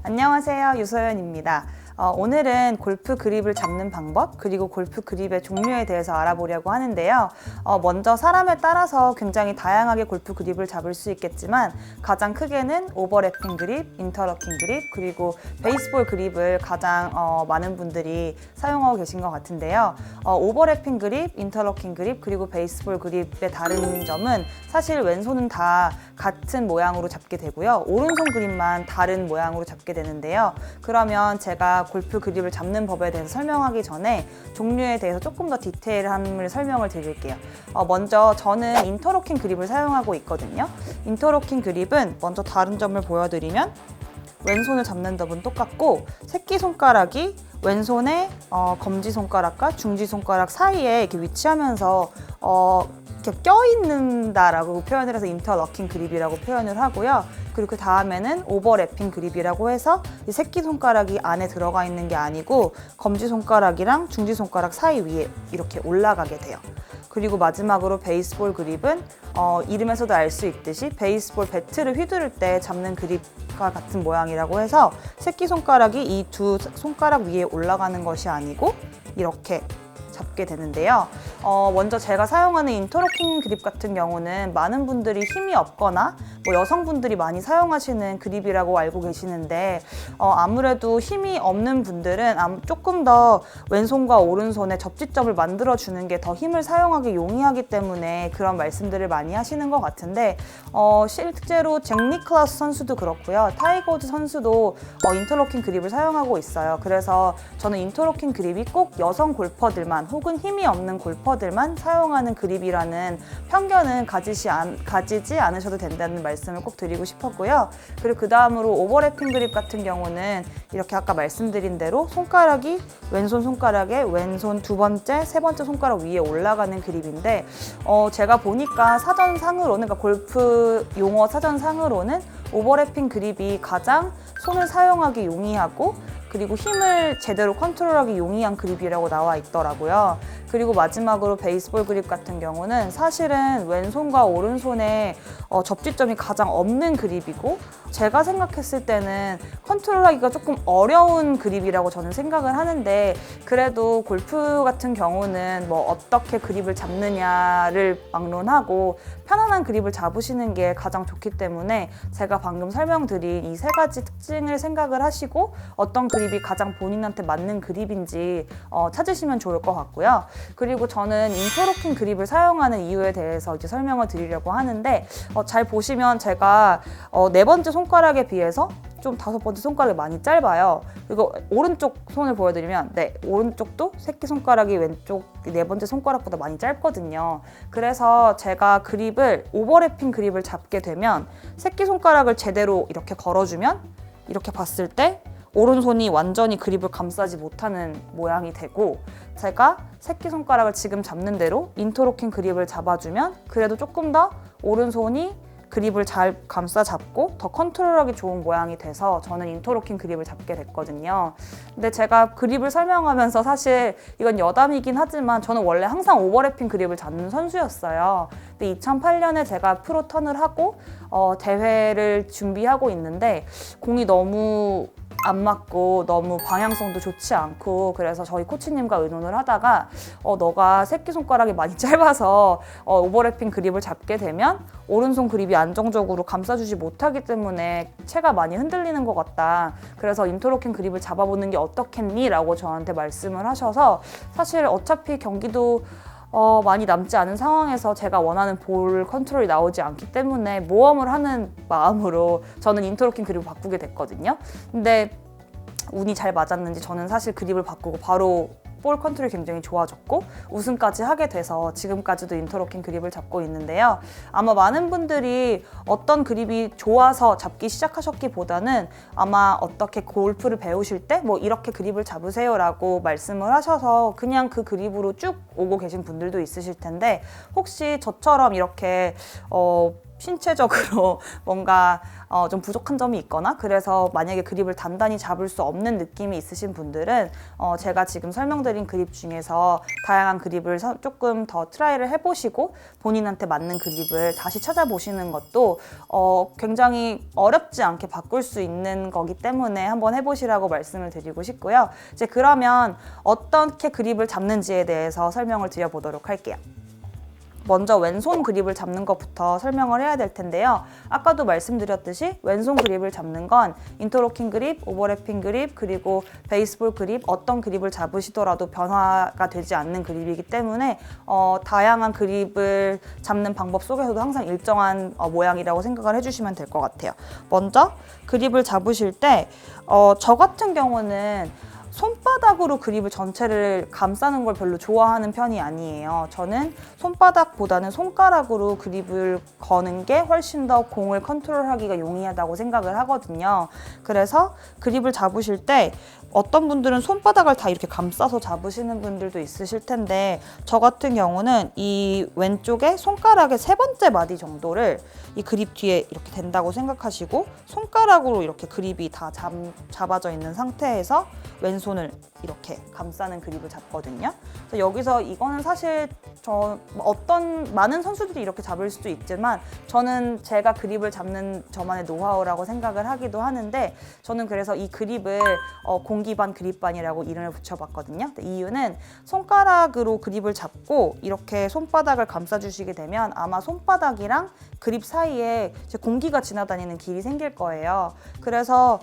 안녕하세요. 유소연입니다. 오늘은 골프 그립을 잡는 방법 그리고 골프 그립의 종류에 대해서 알아보려고 하는데요. 먼저 사람에 따라서 굉장히 다양하게 골프 그립을 잡을 수 있겠지만 가장 크게는 오버래핑 그립, 인터러킹 그립, 그리고 베이스볼 그립을 가장 많은 분들이 사용하고 계신 것 같은데요. 오버래핑 그립, 인터러킹 그립, 그리고 베이스볼 그립의 다른 점은 사실 왼손은 다 같은 모양으로 잡게 되고요. 오른손 그립만 다른 모양으로 잡게 되는데요. 그러면 제가 골프 그립을 잡는 법에 대해서 설명하기 전에 종류에 대해서 조금 더 디테일함을 설명을 드릴게요. 먼저 저는 인터로킹 그립을 사용하고 있거든요. 인터로킹 그립은 먼저 다른 점을 보여드리면 왼손을 잡는 법은 똑같고 새끼손가락이 왼손의 검지손가락과 중지손가락 사이에 이렇게 위치하면서 이렇게 껴있는다라고 표현을 해서 인터러킹 그립이라고 표현을 하고요. 그리고 그 다음에는 오버래핑 그립이라고 해서 이 새끼손가락이 안에 들어가 있는 게 아니고 검지손가락이랑 중지손가락 사이 위에 이렇게 올라가게 돼요. 그리고 마지막으로 베이스볼 그립은 이름에서도 알 수 있듯이 베이스볼 배트를 휘두를 때 잡는 그립과 같은 모양이라고 해서 새끼손가락이 이 두 손가락 위에 올라가는 것이 아니고 이렇게 잡게 되는데요. 먼저 제가 사용하는 인터로킹 그립 같은 경우는 많은 분들이 힘이 없거나 여성분들이 많이 사용하시는 그립이라고 알고 계시는데 아무래도 힘이 없는 분들은 조금 더 왼손과 오른손의 접지점을 만들어주는 게 더 힘을 사용하기 용이하기 때문에 그런 말씀들을 많이 하시는 것 같은데 실제로 잭 니클라우스 선수도 그렇고요. 타이거 우즈 선수도 인터로킹 그립을 사용하고 있어요. 그래서 저는 인터로킹 그립이 꼭 여성 골퍼들만 혹은 힘이 없는 골퍼들만 사용하는 그립이라는 편견은 가지지 않으셔도 된다는 말씀을 꼭 드리고 싶었고요. 그리고 그 다음으로 오버래핑 그립 같은 경우는 이렇게 아까 말씀드린 대로 손가락이 왼손 손가락에 왼손 두 번째, 세 번째 손가락 위에 올라가는 그립인데 제가 보니까 사전상으로는 그러니까 골프 용어 사전상으로는 오버래핑 그립이 가장 손을 사용하기 용이하고 그리고 힘을 제대로 컨트롤하기 용이한 그립이라고 나와 있더라고요. 그리고 마지막으로 베이스볼 그립 같은 경우는 사실은 왼손과 오른손의 접지점이 가장 없는 그립이고 제가 생각했을 때는 컨트롤하기가 조금 어려운 그립이라고 저는 생각을 하는데 그래도 골프 같은 경우는 어떻게 그립을 잡느냐를 막론하고 편안한 그립을 잡으시는 게 가장 좋기 때문에 제가 방금 설명드린 이 세 가지 특징을 생각을 하시고 어떤 그립이 가장 본인한테 맞는 그립인지 찾으시면 좋을 것 같고요. 그리고 저는 인터로킹 그립을 사용하는 이유에 대해서 이제 설명을 드리려고 하는데 잘 보시면 제가 네 번째 손가락에 비해서 좀 다섯 번째 손가락이 많이 짧아요. 그리고 오른쪽 손을 보여드리면 오른쪽도 새끼손가락이 왼쪽 네 번째 손가락보다 많이 짧거든요. 그래서 제가 오버래핑 그립을 잡게 되면 새끼손가락을 제대로 이렇게 걸어주면 이렇게 봤을 때 오른손이 완전히 그립을 감싸지 못하는 모양이 되고 제가 새끼손가락을 지금 잡는 대로 인터로킹 그립을 잡아주면 그래도 조금 더 오른손이 그립을 잘 감싸 잡고 더 컨트롤하기 좋은 모양이 돼서 저는 인터로킹 그립을 잡게 됐거든요. 근데 제가 그립을 설명하면서 사실 이건 여담이긴 하지만 저는 원래 항상 오버래핑 그립을 잡는 선수였어요. 근데 2008년에 제가 프로 턴을 하고 대회를 준비하고 있는데 공이 너무 안 맞고 너무 방향성도 좋지 않고 그래서 저희 코치님과 의논을 하다가 너가 새끼손가락이 많이 짧아서 오버래핑 그립을 잡게 되면 오른손 그립이 안정적으로 감싸주지 못하기 때문에 채가 많이 흔들리는 것 같다. 그래서 인터로킹 그립을 잡아보는 게 어떻겠니? 라고 저한테 말씀을 하셔서 사실 어차피 경기도 많이 남지 않은 상황에서 제가 원하는 볼 컨트롤이 나오지 않기 때문에 모험을 하는 마음으로 저는 인터로킹 그립을 바꾸게 됐거든요. 근데 운이 잘 맞았는지 저는 사실 그립을 바꾸고 바로 볼 컨트롤이 굉장히 좋아졌고 우승까지 하게 돼서 지금까지도 인터로킹 그립을 잡고 있는데요. 아마 많은 분들이 어떤 그립이 좋아서 잡기 시작하셨기보다는 아마 어떻게 골프를 배우실 때 이렇게 그립을 잡으세요라고 말씀을 하셔서 그냥 그 그립으로 쭉 오고 계신 분들도 있으실 텐데 혹시 저처럼 이렇게 신체적으로 뭔가 좀 부족한 점이 있거나 그래서 만약에 그립을 단단히 잡을 수 없는 느낌이 있으신 분들은 제가 지금 설명드린 그립 중에서 다양한 그립을 조금 더 트라이를 해보시고 본인한테 맞는 그립을 다시 찾아보시는 것도 굉장히 어렵지 않게 바꿀 수 있는 거기 때문에 한번 해보시라고 말씀을 드리고 싶고요. 이제 그러면 어떻게 그립을 잡는지에 대해서 설명을 드려보도록 할게요. 먼저 왼손 그립을 잡는 것부터 설명을 해야 될 텐데요. 아까도 말씀드렸듯이 왼손 그립을 잡는 건 인터로킹 그립, 오버래핑 그립, 그리고 베이스볼 그립 어떤 그립을 잡으시더라도 변화가 되지 않는 그립이기 때문에 다양한 그립을 잡는 방법 속에서도 항상 일정한 모양이라고 생각을 해주시면 될 것 같아요. 먼저 그립을 잡으실 때 저 같은 경우는 손바닥으로 그립을 전체를 감싸는 걸 별로 좋아하는 편이 아니에요. 저는 손바닥보다는 손가락으로 그립을 거는 게 훨씬 더 공을 컨트롤하기가 용이하다고 생각을 하거든요. 그래서 그립을 잡으실 때 어떤 분들은 손바닥을 다 이렇게 감싸서 잡으시는 분들도 있으실 텐데 저 같은 경우는 이 왼쪽에 손가락의 세 번째 마디 정도를 이 그립 뒤에 이렇게 된다고 생각하시고 손가락으로 이렇게 그립이 다 잡아져 있는 상태에서 왼손을 이렇게 감싸는 그립을 잡거든요. 그래서 여기서 이거는 사실 많은 선수들이 이렇게 잡을 수도 있지만 저는 제가 그립을 잡는 저만의 노하우라고 생각을 하기도 하는데 저는 그래서 이 그립을 공기반 그립반이라고 이름을 붙여봤거든요. 이유는 손가락으로 그립을 잡고 이렇게 손바닥을 감싸주시게 되면 아마 손바닥이랑 그립 사이에 공기가 지나다니는 길이 생길 거예요. 그래서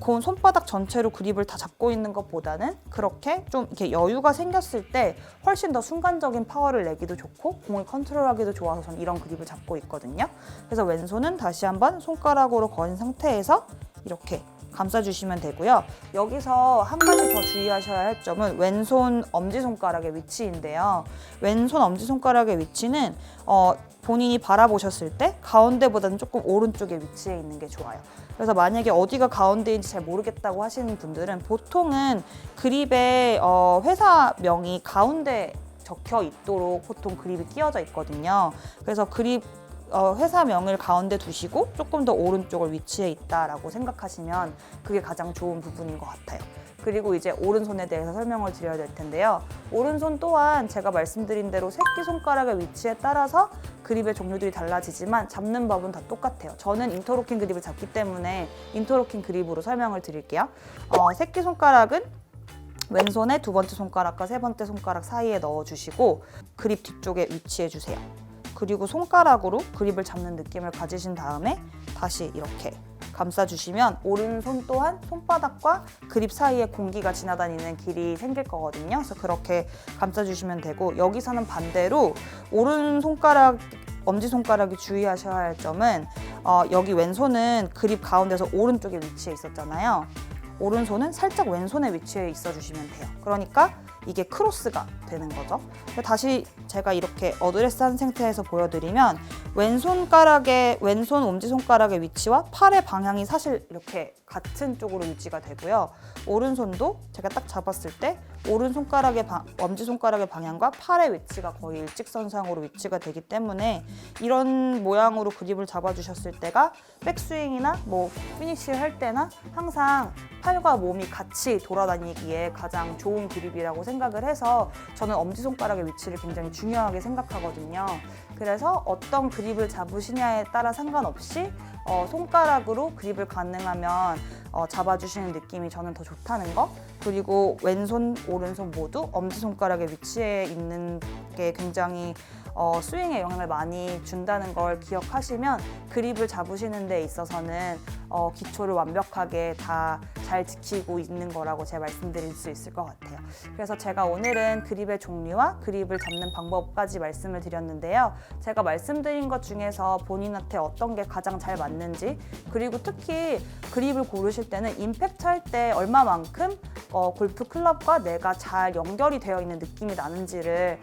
그 손바닥 전체로 그립을 다 잡고 있는 것보다는 그렇게 좀 이렇게 여유가 생겼을 때 훨씬 더 순간적인 파워를 내기도 좋고 공을 컨트롤하기도 좋아서 저는 이런 그립을 잡고 있거든요. 그래서 왼손은 다시 한번 손가락으로 건 상태에서 이렇게 감싸주시면 되고요. 여기서 한 가지 더 주의하셔야 할 점은 왼손 엄지손가락의 위치인데요. 왼손 엄지손가락의 위치는 본인이 바라보셨을 때 가운데보다는 조금 오른쪽에 위치해 있는 게 좋아요. 그래서 만약에 어디가 가운데인지 잘 모르겠다고 하시는 분들은 보통은 그립의 회사명이 가운데 적혀 있도록 보통 그립이 끼워져 있거든요. 그래서 그립 회사명을 가운데 두시고 조금 더 오른쪽을 위치해 있다라고 생각하시면 그게 가장 좋은 부분인 것 같아요. 그리고 이제 오른손에 대해서 설명을 드려야 될 텐데요. 오른손 또한 제가 말씀드린 대로 새끼손가락의 위치에 따라서 그립의 종류들이 달라지지만 잡는 법은 다 똑같아요. 저는 인터로킹 그립을 잡기 때문에 인터로킹 그립으로 설명을 드릴게요. 새끼손가락은 왼손의 두 번째 손가락과 세 번째 손가락 사이에 넣어주시고 그립 뒤쪽에 위치해 주세요. 그리고 손가락으로 그립을 잡는 느낌을 가지신 다음에 다시 이렇게 감싸주시면 오른손 또한 손바닥과 그립 사이에 공기가 지나다니는 길이 생길 거거든요. 그래서 그렇게 감싸주시면 되고 여기서는 반대로 오른 손가락, 엄지손가락이 주의하셔야 할 점은 여기 왼손은 그립 가운데서 오른쪽에 위치해 있었잖아요. 오른손은 살짝 왼손에 위치해 있어 주시면 돼요. 그러니까 이게 크로스가 되는 거죠. 다시 제가 이렇게 어드레스한 상태에서 보여드리면 왼손 엄지손가락의 위치와 팔의 방향이 사실 이렇게 같은 쪽으로 유지가 되고요. 오른손도 제가 딱 잡았을 때 엄지손가락의 방향과 팔의 위치가 거의 일직선상으로 위치가 되기 때문에 이런 모양으로 그립을 잡아주셨을 때가 백스윙이나 피니시를 할 때나 항상 팔과 몸이 같이 돌아다니기에 가장 좋은 그립이라고 생각을 해서 저는 엄지손가락의 위치를 굉장히 중요하게 생각하거든요. 그래서 어떤 그립을 잡으시냐에 따라 상관없이 손가락으로 그립을 가능하면 잡아주시는 느낌이 저는 더 좋다는 거. 그리고 왼손, 오른손 모두 엄지손가락의 위치에 있는 게 굉장히 스윙에 영향을 많이 준다는 걸 기억하시면 그립을 잡으시는 데 있어서는 기초를 완벽하게 다 잘 지키고 있는 거라고 제가 말씀드릴 수 있을 것 같아요. 그래서 제가 오늘은 그립의 종류와 그립을 잡는 방법까지 말씀을 드렸는데요. 제가 말씀드린 것 중에서 본인한테 어떤 게 가장 잘 맞는지, 그리고 특히 그립을 고르실 때는 임팩트 할 때 얼마만큼 골프 클럽과 내가 잘 연결이 되어 있는 느낌이 나는지를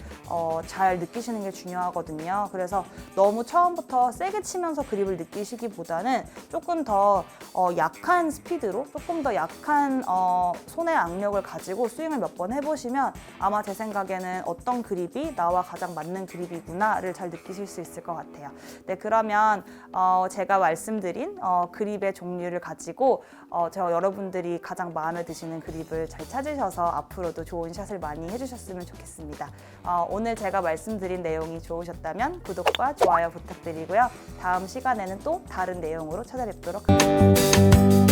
잘 느끼시는 게 중요하거든요. 그래서 너무 처음부터 세게 치면서 그립을 느끼시기보다는 조금 더 약한 스피드로, 조금 더 약한 손의 악력을 가지고 스윙을 몇 번 해보시면 아마 제 생각에는 어떤 그립이 나와 가장 맞는 그립이구나를 잘 느끼실 수 있을 것 같아요. 네, 그러면 제가 말씀드린 그립의 종류를 가지고 여러분들이 가장 마음에 드시는 그립을 잘 찾으셔서 앞으로도 좋은 샷을 많이 해주셨으면 좋겠습니다. 오늘 제가 말씀드린 내용이 좋으셨다면 구독과 좋아요 부탁드리고요. 다음 시간에는 또 다른 내용으로 찾아뵙도록 하겠습니다.